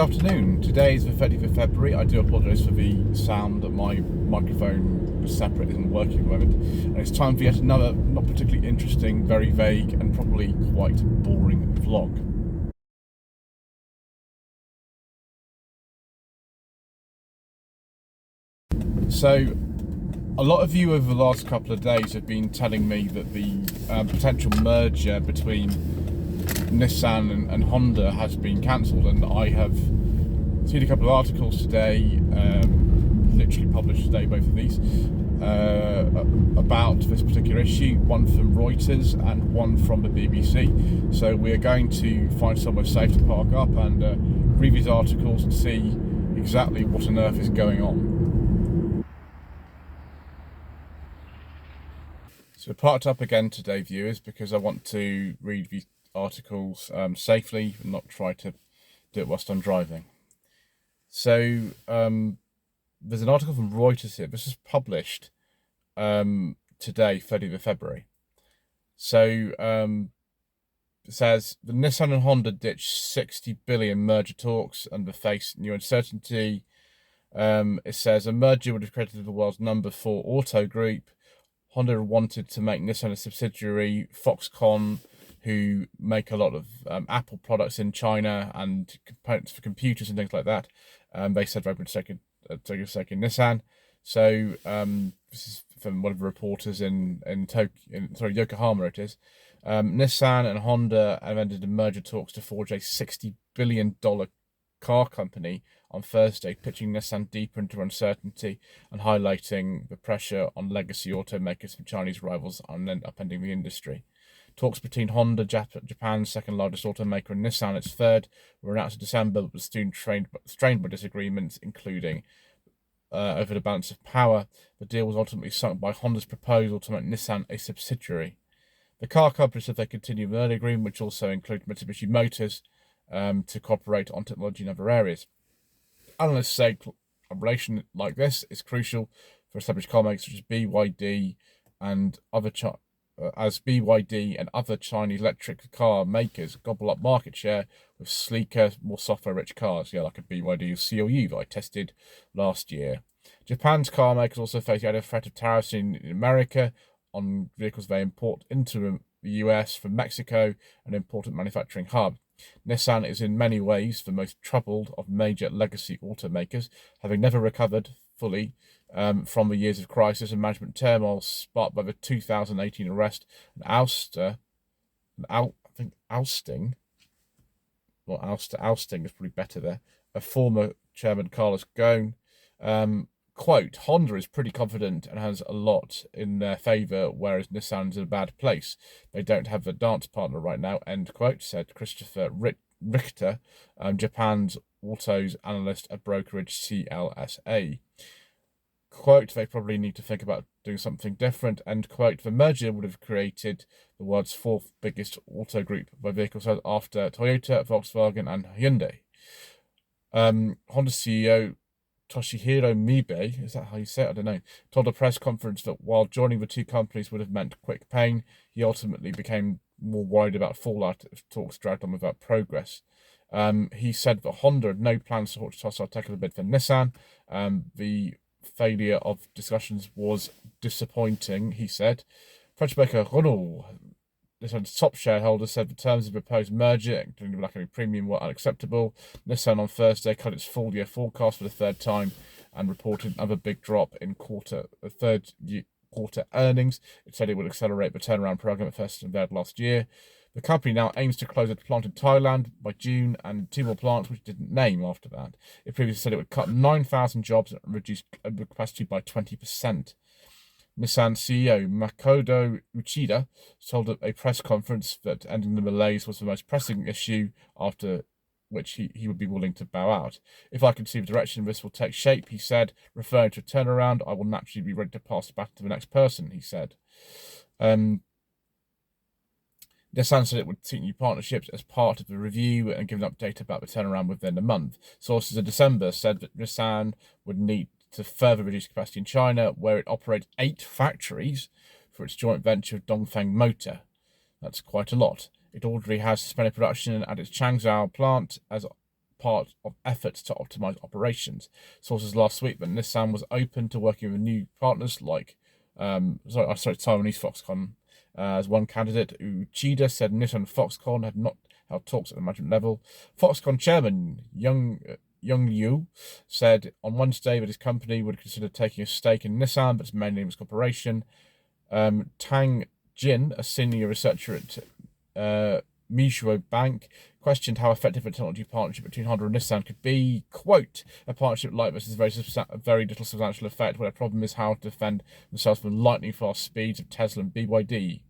afternoon. Today is the 30th of February. I do apologise for the sound that my microphone separate isn't working at the moment. And it's time for yet another not particularly interesting, very vague and probably quite boring vlog. So, a lot of you over the last couple of days have been telling me that the potential merger between Nissan and Honda has been cancelled, and I have seen a couple of articles today, literally published today, both of these, about this particular issue, one from Reuters and one from the BBC. So we are going to find somewhere safe to park up and read these articles and see exactly what on earth is going on. So we're parked up again today, viewers, because I want to read these articles safely and not try to do it whilst I'm driving. So there's an article from Reuters here. This is published today, 30th of February. So it says the Nissan and Honda ditch 60 billion merger talks and face new uncertainty. It says a merger would have created the world's #4 auto group. Honda wanted to make Nissan a subsidiary. Foxconn, who make a lot of Apple products in China and components for computers and things like that, they said they would take a stake in Nissan. So this is from one of the reporters in Yokohama. It is Nissan and Honda have ended in merger talks to forge a $60 billion car company on Thursday, pitching Nissan deeper into uncertainty and highlighting the pressure on legacy automakers from Chinese rivals on upending the industry. Talks between Honda, Japan's second largest automaker, and Nissan, its third, were announced in December, but were soon strained by disagreements, including over the balance of power. The deal was ultimately sunk by Honda's proposal to make Nissan a subsidiary. The car company said they continue with an early agreement, which also included Mitsubishi Motors, to cooperate on technology in other areas. Analysts say a relation like this is crucial for established car makers such as BYD and other Chinese electric car makers gobble up market share with sleeker, more software-rich cars, like a BYD CLU that I tested last year. Japan's car makers also face the added threat of tariffs in America on vehicles they import into the US from Mexico, an important manufacturing hub. Nissan is in many ways the most troubled of major legacy automakers, having never recovered fully from the years of crisis and management turmoil sparked by the 2018 arrest and ousting is probably better there, of former chairman Carlos Ghosn. Quote, Honda is pretty confident and has a lot in their favour, whereas Nissan's in a bad place. They don't have a dance partner right now, end quote, said Christopher Richter, Japan's autos analyst at brokerage CLXXXVI. Quote, they probably need to think about doing something different, end quote. The merger would have created the world's fourth biggest auto group by vehicle sales after Toyota, Volkswagen and Hyundai. Honda CEO Toshihiro Mibe, is that how you say it? I don't know, told a press conference that while joining the two companies would have meant quick pain, he ultimately became more worried about fallout if talks dragged on without progress. He said that Honda had no plans to toss our technical bid for Nissan. The failure of discussions was disappointing, he said. French maker Renault, Nissan's top shareholder, said the terms of the proposed merger, including the Black Premium, were unacceptable. Nissan on Thursday cut its full-year forecast for the third time and reported another big drop in third quarter earnings. It said it would accelerate the turnaround program it first unveiled last year. The company now aims to close a plant in Thailand by June and two more plants, which it didn't name after that. It previously said it would cut 9,000 jobs and reduce capacity by 20%. Nissan CEO Makoto Uchida told at a press conference that ending the malaise was the most pressing issue, after which he would be willing to bow out. If I can see the direction this will take shape, he said, referring to a turnaround, I will naturally be ready to pass the baton to the next person, he said. Nissan said it would seek new partnerships as part of the review and give an update about the turnaround within a month. Sources in December said that Nissan would need to further reduce capacity in China, where it operates 8 factories for its joint venture with Dongfeng Motor. That's quite a lot. It already has suspended production at its Changzhou plant as part of efforts to optimize operations. Sources last week that Nissan was open to working with new partners like Taiwanese Foxconn. As one candidate, Uchida, said Nissan and Foxconn had not held talks at the management level. Foxconn chairman Young Liu said on Wednesday that his company would consider taking a stake in Nissan, but its main name is corporation. Tang Jin, a senior researcher at Mizuho Bank, questioned how effective a technology partnership between Honda and Nissan could be. Quote, a partnership like this is very little substantial effect, where the problem is how to defend themselves from lightning fast speeds of Tesla and BYD.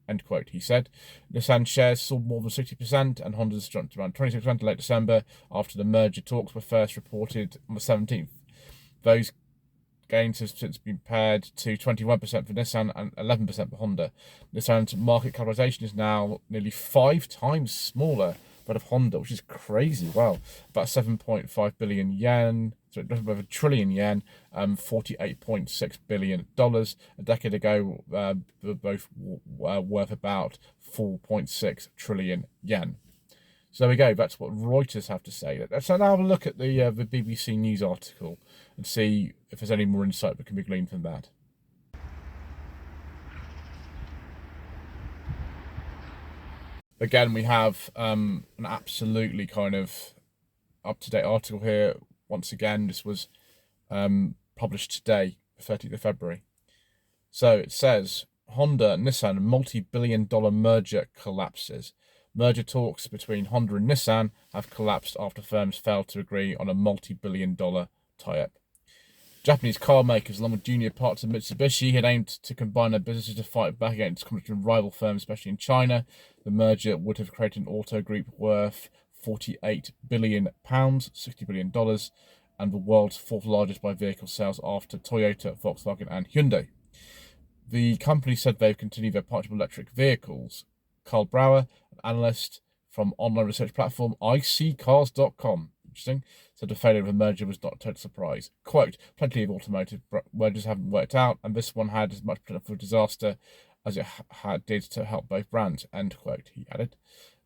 End quote, he said. Nissan shares sold more than 60%, and Honda's jumped around 26% in late December after the merger talks were first reported on the 17th. Those gains have since been paired to 21% for Nissan and 11% for Honda. Nissan's market capitalization is now nearly 5 times smaller than of Honda, which is crazy. Wow, about 7.5 billion yen, so just over a trillion yen, $48.6 billion. A decade ago, they were both worth about 4.6 trillion yen. So there we go. That's what Reuters have to say. Let's now have a look at the BBC News article and see if there's any more insight that can be gleaned from that. Again, we have an absolutely kind of up-to-date article here. Once again, this was published today, the 30th of February. So it says, Honda and Nissan multi-billion-dollar merger collapses. Merger talks between Honda and Nissan have collapsed after firms failed to agree on a multi-billion-dollar tie-up. Japanese car makers, along with junior parts of Mitsubishi, had aimed to combine their businesses to fight back against competition rival firms, especially in China. The merger would have created an auto group worth £48 billion, $60 billion, and the world's 4th largest by vehicle sales after Toyota, Volkswagen, and Hyundai. The company said they've continued their partnership with electric vehicles. Carl Brower, an analyst from online research platform iCars.com, interesting, said the failure of the merger was not a total surprise. Quote, plenty of automotive mergers haven't worked out, and this one had as much potential for disaster as it did to help both brands, end quote, he added.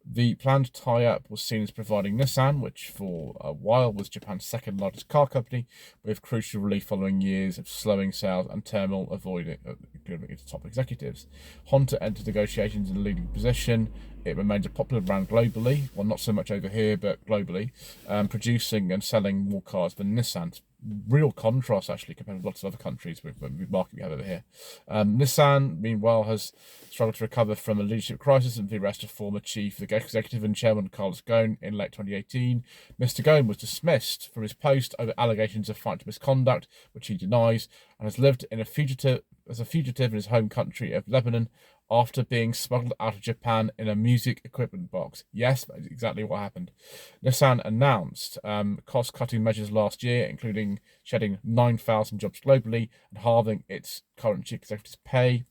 The planned tie-up was seen as providing Nissan, which for a while was Japan's second largest car company, with crucial relief following years of slowing sales and turmoil avoiding its top executives. Honda entered negotiations in a leading position. It remains a popular brand globally, well, not so much over here, but globally, producing and selling more cars than Nissan. Real contrast, actually, compared with lots of other countries with the market we have over here. Nissan, meanwhile, has struggled to recover from a leadership crisis and the arrest of former chief executive and chairman Carlos Ghosn in late 2018. Mr. Ghosn was dismissed from his post over allegations of financial misconduct, which he denies, and has lived as a fugitive in his home country of Lebanon after being smuggled out of Japan in a music equipment box. Yes, that is exactly what happened. Nissan announced cost-cutting measures last year, including shedding 9,000 jobs globally and halving its current chief executive's pay.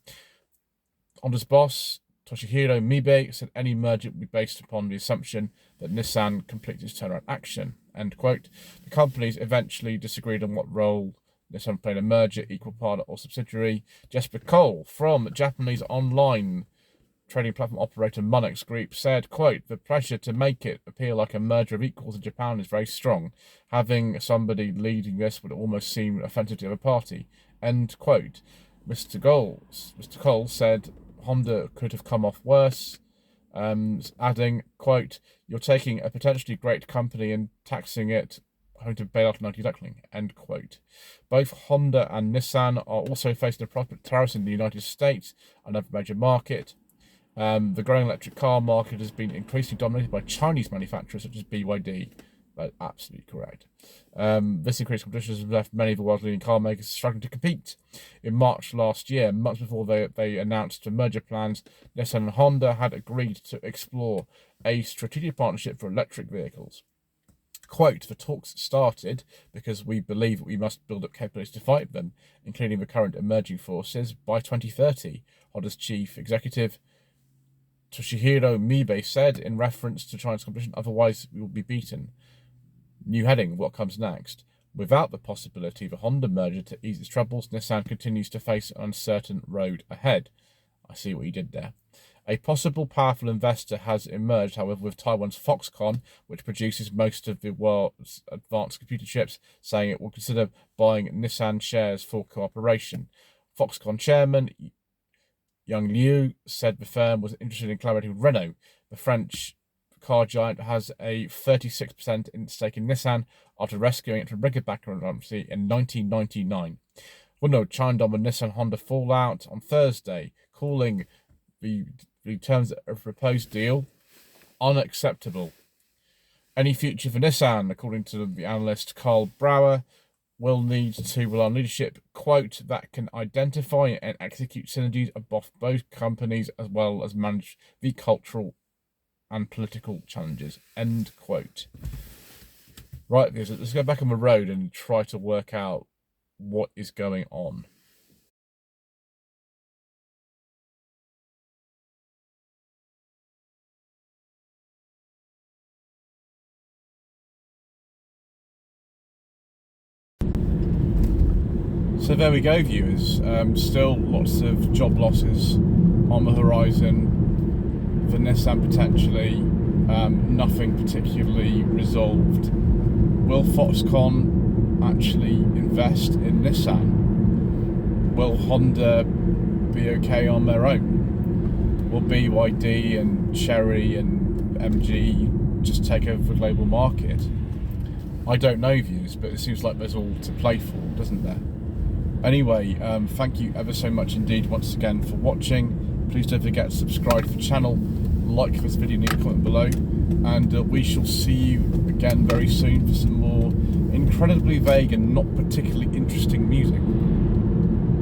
Honda's boss, Toshihiro Mibe, said any merger would be based upon the assumption that Nissan completes its turnaround action, end quote. The companies eventually disagreed on what role Nissan played in a merger, equal partner or subsidiary. Jesper Cole from Japanese online trading platform operator Monex Group said, quote, the pressure to make it appear like a merger of equals in Japan is very strong. Having somebody leading this would almost seem offensive to the other party, end quote. Mr. Cole said Honda could have come off worse, adding, quote, you're taking a potentially great company and taxing it home to bail out anti-duckling, end quote. Both Honda and Nissan are also facing appropriate tariffs in the United States, another major market. The growing electric car market has been increasingly dominated by Chinese manufacturers such as BYD. That's absolutely correct. This increased competition has left many of the world's leading car makers struggling to compete. In March last year, months before they announced the merger plans, Nissan and Honda had agreed to explore a strategic partnership for electric vehicles. Quote, the talks started because we believe we must build up capabilities to fight them, including the current emerging forces, by 2030, Honda's chief executive Toshihiro Mibe said in reference to China's competition, otherwise we will be beaten. New heading, what comes next? Without the possibility of a Honda merger to ease its troubles, Nissan continues to face an uncertain road ahead. I see what you did there. A possible powerful investor has emerged, however, with Taiwan's Foxconn, which produces most of the world's advanced computer chips, saying it will consider buying Nissan shares for cooperation. Foxconn chairman Yang Liu said the firm was interested in collaborating with Renault. The French car giant has a 36% stake in Nissan after rescuing it from rigid bankruptcy in 1999. Renault chimed on with Nissan Honda fallout on Thursday, calling the terms of a proposed deal unacceptable. Any future for Nissan, according to the analyst Carl Brauer, will need to rely on leadership, quote, that can identify and execute synergies of both companies as well as manage the cultural and political challenges, end quote. Right, let's go back on the road and try to work out what is going on. So there we go, viewers. Still lots of job losses on the horizon for Nissan potentially. Nothing particularly resolved. Will Foxconn actually invest in Nissan? Will Honda be okay on their own? Will BYD and Chery and MG just take over the global market? I don't know, viewers, but it seems like there's all to play for, doesn't there? Anyway, thank you ever so much indeed once again for watching. Please don't forget to subscribe to the channel, like this video, leave a comment below, and we shall see you again very soon for some more incredibly vague and not particularly interesting music.